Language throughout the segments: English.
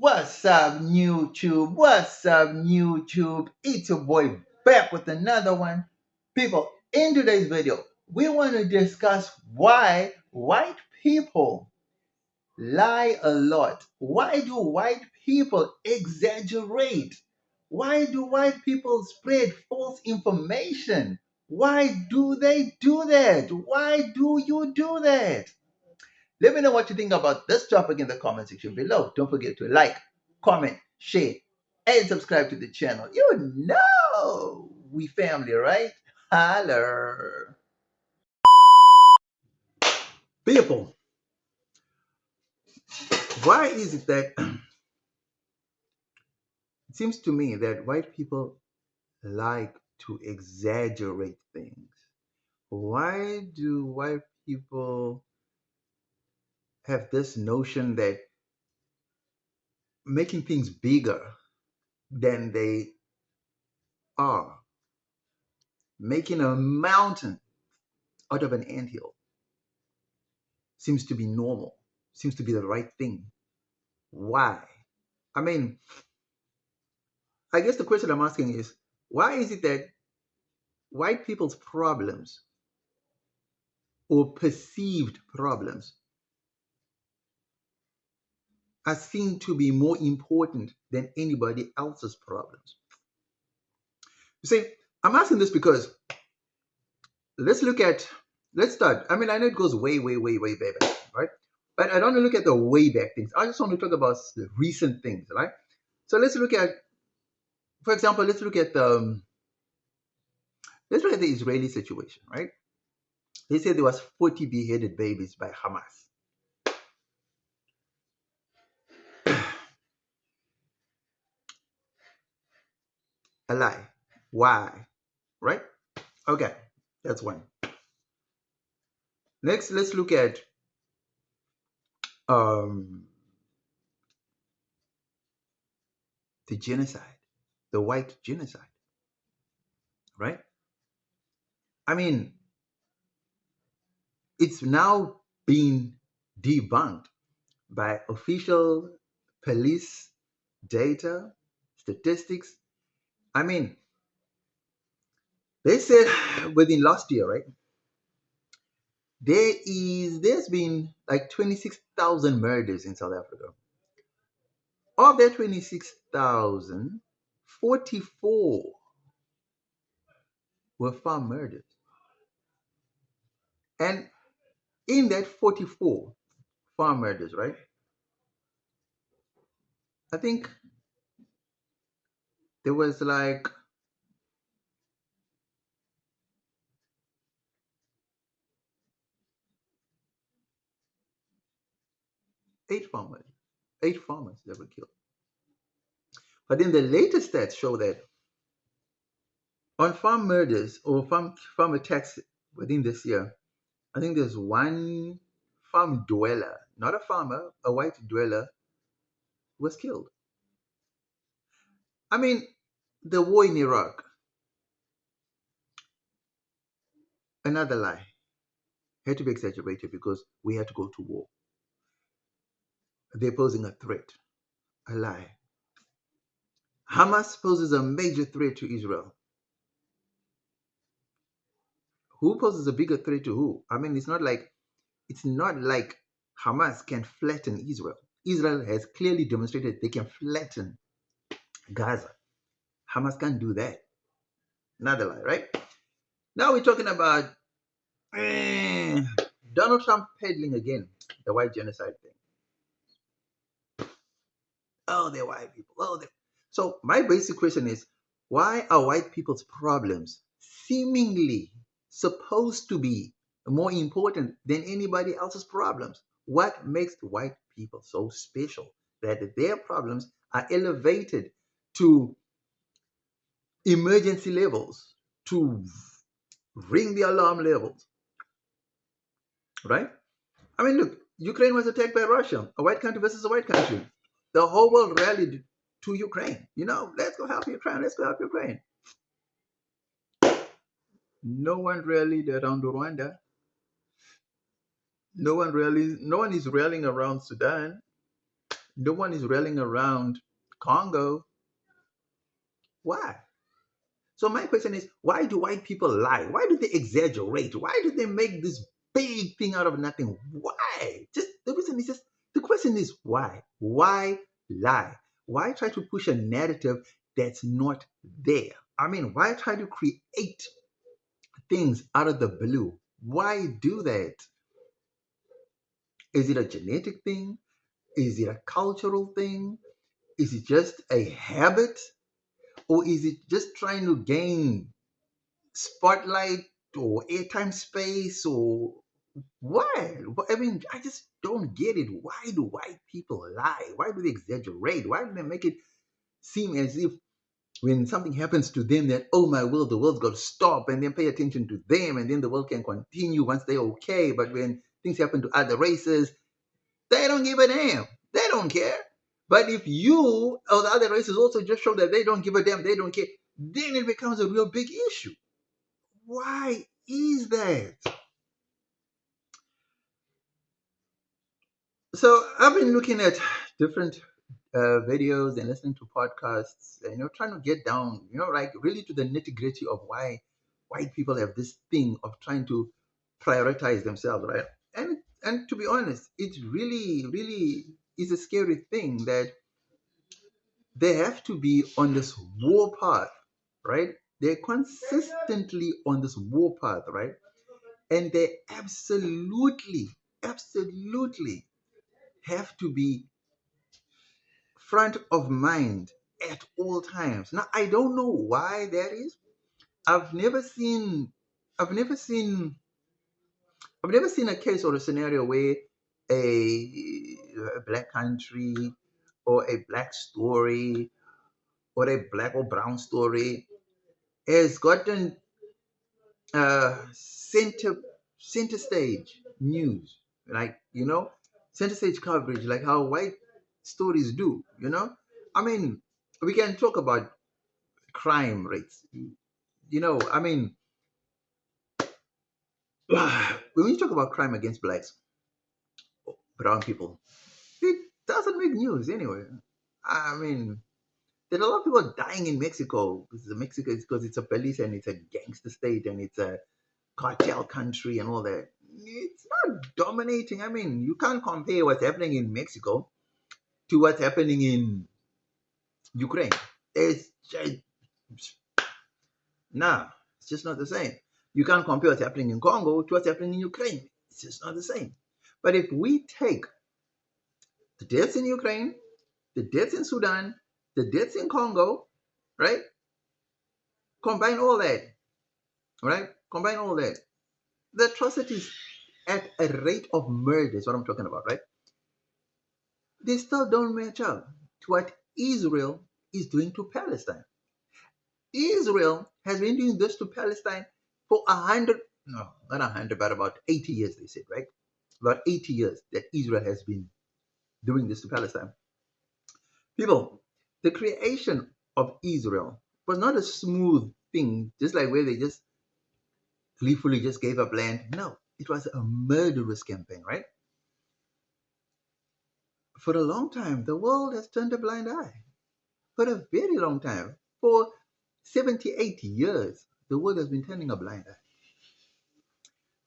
What's up, YouTube? What's up, YouTube? It's your boy back with another one. People, in today's video, we want to discuss why white people lie a lot. Why do white people exaggerate? Why do white people spread false information? Why do they do that? Why do you do that? Let me know what you think about this topic in the comment section below. Don't forget to like, comment, share, and subscribe to the channel. You know we family, right? Holler. People, why is it that it seems to me that white people like to exaggerate things? Why do white people have this notion that making things bigger than they are, making a mountain out of an anthill, seems to be normal, seems to be the right thing? Why? I mean, I guess the question I'm asking is, why is it that white people's problems or perceived problems are seen to be more important than anybody else's problems? You see, I'm asking this because let's start. I mean, I know it goes way, way, way, way back, right? But I don't want to look at the way back things. I just want to talk about the recent things, right? So let's look at, for example, let's look at the Israeli situation, right? They said there was 40 beheaded babies by Hamas. A lie. Why? Right? Okay, that's one. Next, let's look at um, the genocide, the white genocide, right? I mean, it's now been debunked by official police data, statistics. I mean, they said within last year, right? There's been like 26,000 murders in South Africa. Of that 26,000, 44 were farm murders. And in that 44 farm murders, right? I think there was like 8 farmers, 8 farmers that were killed. But then the latest stats show that on farm murders or farm attacks within this year, I think there's one farm dweller, not a farmer, a white dweller, was killed. I mean, the war in Iraq, another lie, had to be exaggerated because we had to go to war. They're posing a threat, a lie. Hamas poses a major threat to Israel. Who poses a bigger threat to who? I mean, it's not like Hamas can flatten Israel. Israel has clearly demonstrated they can flatten Gaza. Hamas can't do that. Another lie, right? Now we're talking about Donald Trump peddling again the white genocide thing. Oh, they're white people. So my basic question is, why are white people's problems seemingly supposed to be more important than anybody else's problems? What makes white people so special that their problems are elevated to emergency levels, to ring the alarm levels, right? I mean, look, Ukraine was attacked by Russia, a white country versus a white country. The whole world rallied to Ukraine. Let's go help Ukraine. Let's go help Ukraine. No one rallied around Rwanda. No one is rallying around Sudan. No one is rallying around Congo. Why? So my question is, why do white people lie? Why do they exaggerate? Why do they make this big thing out of nothing? Why? Just the reason is just the question is why? Why lie? Why try to push a narrative that's not there? I mean, why try to create things out of the blue? Why do that? Is it a genetic thing? Is it a cultural thing? Is it just a habit? Or is it just trying to gain spotlight or airtime space or why? I mean, I just don't get it. Why do white people lie? Why do they exaggerate? Why do they make it seem as if when something happens to them that, oh my world, the world's got to stop and then pay attention to them and then the world can continue once they're okay. But when things happen to other races, they don't give a damn. They don't care. But if you or the other races also just show that they don't give a damn, they don't care, then it becomes a real big issue. Why is that? So I've been looking at different videos and listening to podcasts, and trying to get down, like really to the nitty gritty of why white people have this thing of trying to prioritize themselves, right? And to be honest, it really, really is a scary thing that they have to be on this war path, right? They're consistently on this war path, right? And they absolutely, absolutely have to be front of mind at all times. Now, I don't know why that is. I've never seen, I've never seen, I've never seen a case or a scenario where a black country or a black story or a black or brown story has gotten center stage news, like center stage coverage, like how white stories do. I mean, we can talk about crime rates. I mean, when we talk about crime against blacks, brown people, it doesn't make news anyway. I mean, there's a lot of people dying in Mexico because it's a police and it's a gangster state and it's a cartel country and all that. It's not dominating. I mean, you can't compare what's happening in Mexico to what's happening in Ukraine. It's just, nah, it's just not the same. You can't compare what's happening in Congo to what's happening in Ukraine. It's just not the same. But if we take the deaths in Ukraine, the deaths in Sudan, the deaths in Congo, right? Combine all that, right? Combine all that. The atrocities at a rate of murder is what I'm talking about, right? They still don't match up to what Israel is doing to Palestine. Israel has been doing this to Palestine for 100, no, not 100, but about 80 years, they said, right? About 80 years that Israel has been doing this to Palestine. People, the creation of Israel was not a smooth thing, just like where they just gleefully just gave up land. No, it was a murderous campaign, right? For a long time, the world has turned a blind eye. For a very long time, for 78 years, the world has been turning a blind eye.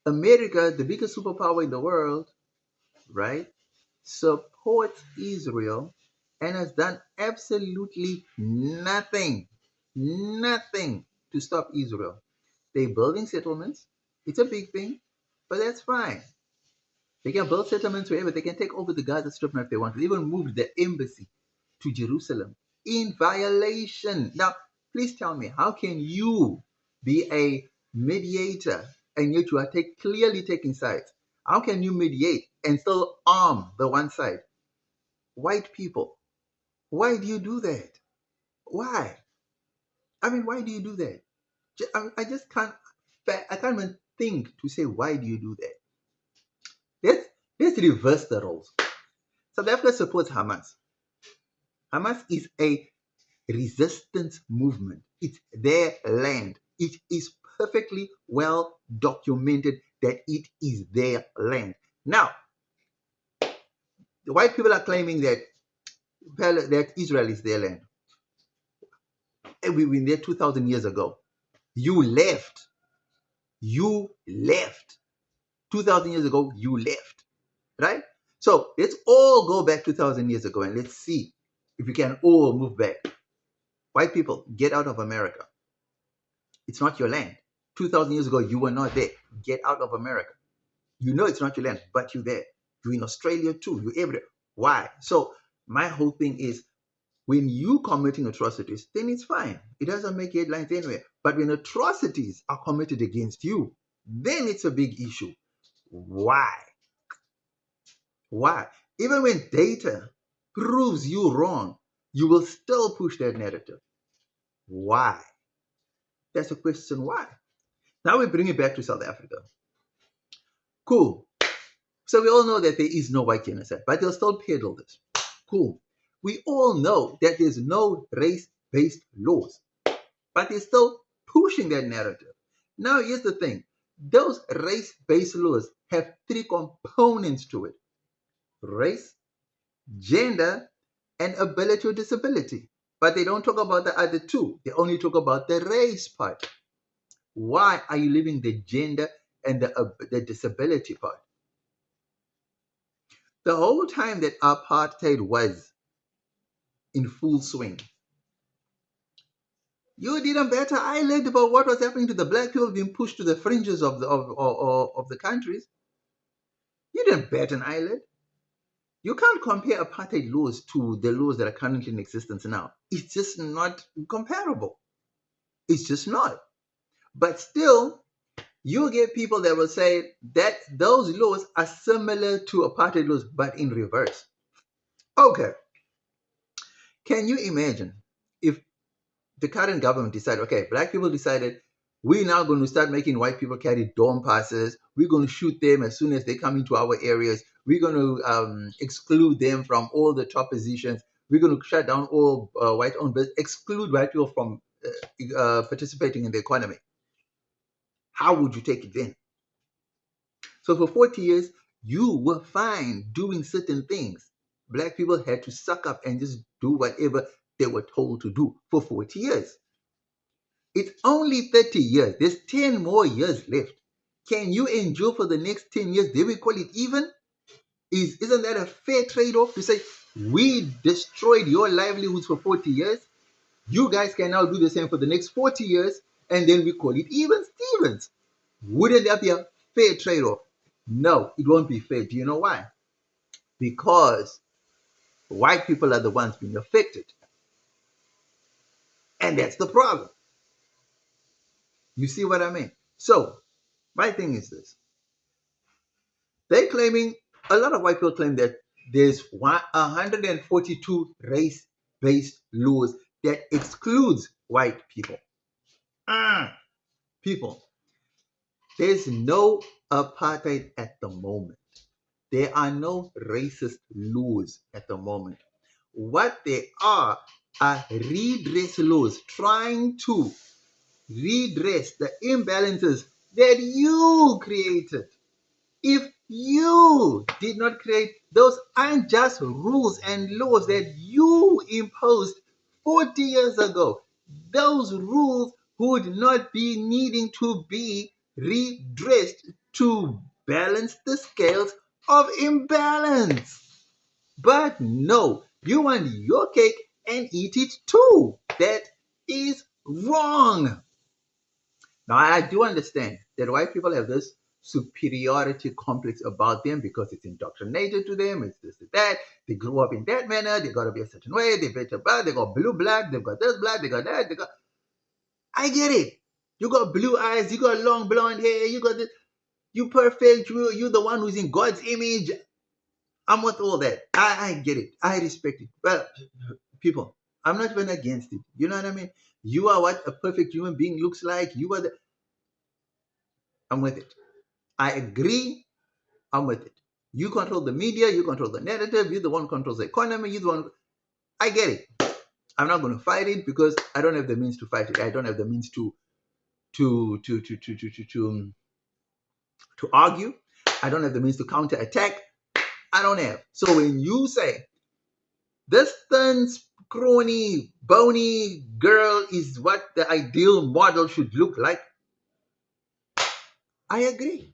America, the biggest superpower in the world, right, supports Israel and has done absolutely nothing, nothing to stop Israel. They're building settlements. It's a big thing, but that's fine. They can build settlements wherever. They can take over the Gaza Strip now if they want. They even moved the embassy to Jerusalem in violation. Now, please tell me, how can you be a mediator and yet you are clearly taking sides? How can you mediate and still arm the one side? White people, why do you do that? Why? I mean, why do you do that? I just can't. I can't even think to say why do you do that. Let's let's reverse the roles. South Africa supports Hamas. Hamas is a resistance movement. It's their land. It is perfectly well documented that it is their land. Now, the white people are claiming that that Israel is their land. And we were there 2,000 years ago. You left. You left. 2,000 years ago, you left. Right? So let's all go back 2,000 years ago and let's see if we can all move back. White people, get out of America. It's not your land. 2,000 years ago, you were not there. Get out of America. You know it's not your land, but you're there. You're in Australia too. You're everywhere. Why? So my whole thing is, when you committing atrocities, then it's fine. It doesn't make headlines anywhere. But when atrocities are committed against you, then it's a big issue. Why? Why? Even when data proves you wrong, you will still push that narrative. Why? That's a question why. Now we bring it back to South Africa. Cool. So we all know that there is no white genocide, but they'll still peddle this. Cool. We all know that there's no race-based laws, but they're still pushing that narrative. Now here's the thing. Those race-based laws have three components to it: race, gender, and ability or disability. But they don't talk about the other two. They only talk about the race part. Why are you leaving the gender and the disability part? The whole time that apartheid was in full swing, you didn't better eyelid about what was happening to the black people being pushed to the fringes of the countries. You didn't bat an eyelid. You can't compare apartheid laws to the laws that are currently in existence now. It's just not comparable. It's just not. But still, you get people that will say that those laws are similar to apartheid laws, but in reverse. Okay. Can you imagine if the current government decided, okay, black people decided, we're now going to start making white people carry dorm passes. We're going to shoot them as soon as they come into our areas. We're going to exclude them from all the top positions. We're going to shut down all white-owned business, exclude white people from participating in the economy. How would you take it then? So for 40 years, you were fine doing certain things. Black people had to suck up and just do whatever they were told to do for 40 years. It's only 30 years. There's 10 more years left. Can you endure for the next 10 years? They will call it even? Isn't that a fair trade-off to say, we destroyed your livelihoods for 40 years? You guys can now do the same for the next 40 years, and then we call it even Stevens. Wouldn't that be a fair trade-off? No, it won't be fair. Do you know why? Because white people are the ones being affected. And that's the problem. You see what I mean? So, my thing is this. They're claiming, a lot of white people claim that there's 142 race-based laws that excludes white people. People, there's no apartheid at the moment. There are no racist laws at the moment. What there are redress laws trying to redress the imbalances that you created. If you did not create those unjust rules and laws that you imposed 40 years ago, those rules would not be needing to be redressed to balance the scales of imbalance. But no, you want your cake and eat it too. That is wrong. Now, I do understand that white people have this superiority complex about them because it's indoctrinated to them. It's this, that. They grew up in that manner. They got to be a certain way. They better blood. They got blue blood. They've got this blood. They got that. They got. I get it. You got blue eyes. You got long blonde hair. You got this. You perfect. You're the one who's in God's image. I'm with all that. I get it. I respect it. But people, I'm not even against it. You know what I mean? You are what a perfect human being looks like. You are the. I'm with it. I agree. I'm with it. You control the media. You control the narrative. You're the one who controls the economy. You're the one. I get it. I'm not going to fight it because I don't have the means to fight it. I don't have the means to argue. I don't have the means to counterattack. I don't have. So when you say This thin, scrawny, bony girl is what the ideal model should look like. I agree.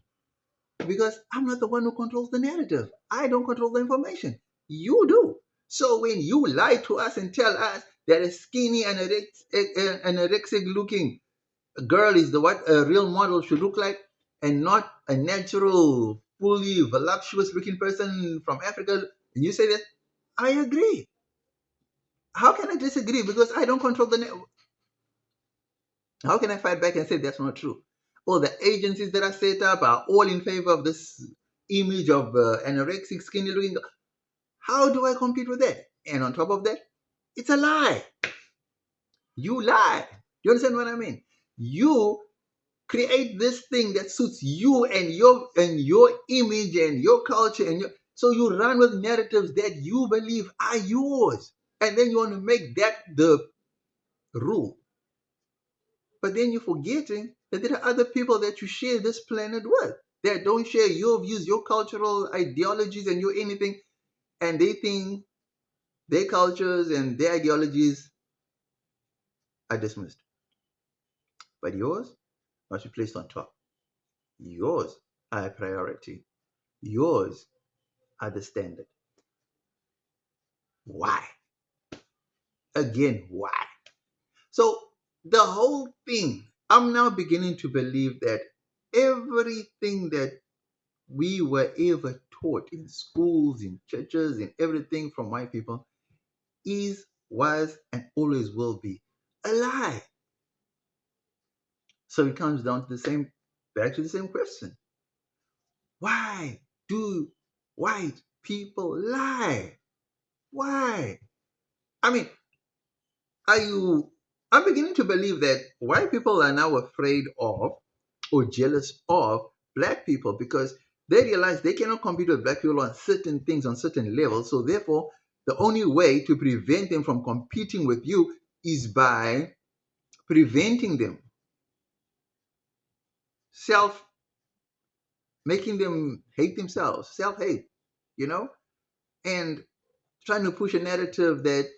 Because I'm not the one who controls the narrative. I don't control the information. You do. So when you lie to us and tell us that a skinny and anorexic looking girl is the what a real model should look like, and not a natural, fully voluptuous looking person from Africa, and you say that, I agree. How can I disagree? Because I don't control the network. How can I fight back and say that's not true? All the agencies that are set up are all in favor of this image of anorexic, skinny looking. How do I compete with that? And on top of that, it's a lie. You lie. You understand what I mean? You create this thing that suits you and your image and your culture so you run with narratives that you believe are yours, and then you want to make that the rule. But then you're forgetting that there are other people that you share this planet with that don't share your views, your cultural ideologies, and your anything, and they think their cultures and their ideologies are dismissed. But yours must be placed on top. Yours are a priority. Yours are the standard. Why? Again, why? So the whole thing, I'm now beginning to believe that everything that we were ever taught in schools, in churches, in everything from white people is, was, and always will be a lie. So it comes down to back to the same question. Why do white people lie? Why? I mean, are you? I'm beginning to believe that white people are now afraid of or jealous of black people because they realize they cannot compete with black people on certain things, on certain levels. So therefore, the only way to prevent them from competing with you is by preventing them, self making them hate themselves, self-hate, you know, and trying to push a narrative that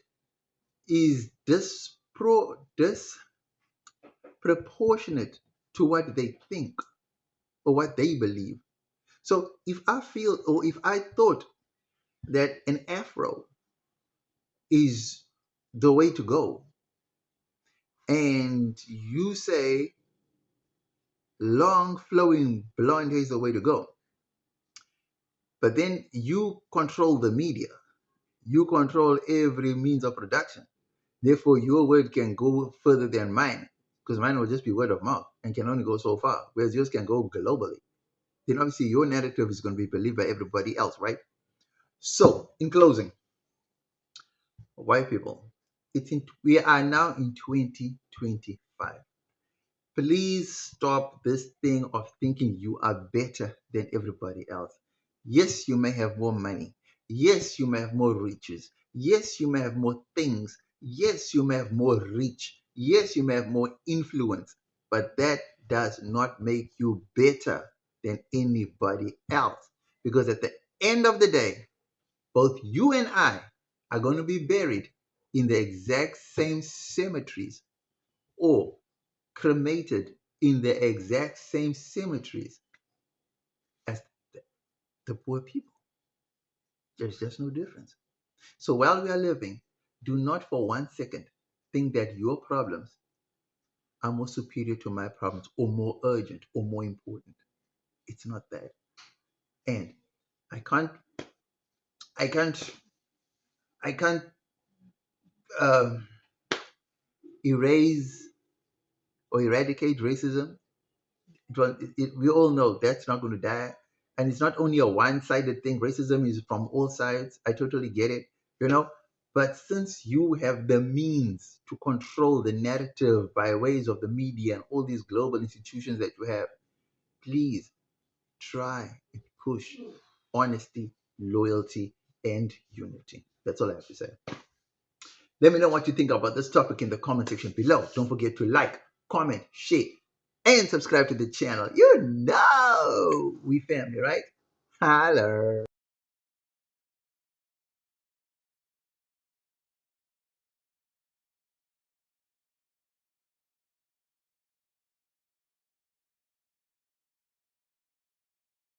is disproportionate to what they think or what they believe. So if I feel or if I thought that an afro is the way to go, and you say long flowing blonde hair is the way to go, but then you control the media, you control every means of production. Therefore, your word can go further than mine because mine will just be word of mouth and can only go so far, whereas yours can go globally. Then obviously your narrative is going to be believed by everybody else, right? So, in closing, white people, we are now in 2025. Please stop this thing of thinking you are better than everybody else. Yes, you may have more money. Yes, you may have more riches. Yes, you may have more things. Yes, you may have more reach. Yes, you may have more influence. But that does not make you better than anybody else. Because at the end of the day, both you and I are going to be buried in the exact same cemeteries or cremated in the exact same cemeteries as the poor people. There's just no difference. So while we are living, do not for 1 second think that your problems are more superior to my problems or more urgent or more important. It's not that. And I can't, I can't, I can't um, erase or eradicate racism. We all know that's not going to die. And it's not only a one-sided thing. Racism is from all sides. I totally get it, you know. But since you have the means to control the narrative by ways of the media and all these global institutions that you have, please try and push honesty, loyalty, and unity. That's all I have to say. Let me know what you think about this topic in the comment section below. Don't forget to like, comment, share, and subscribe to the channel. You know we family, right? Holler.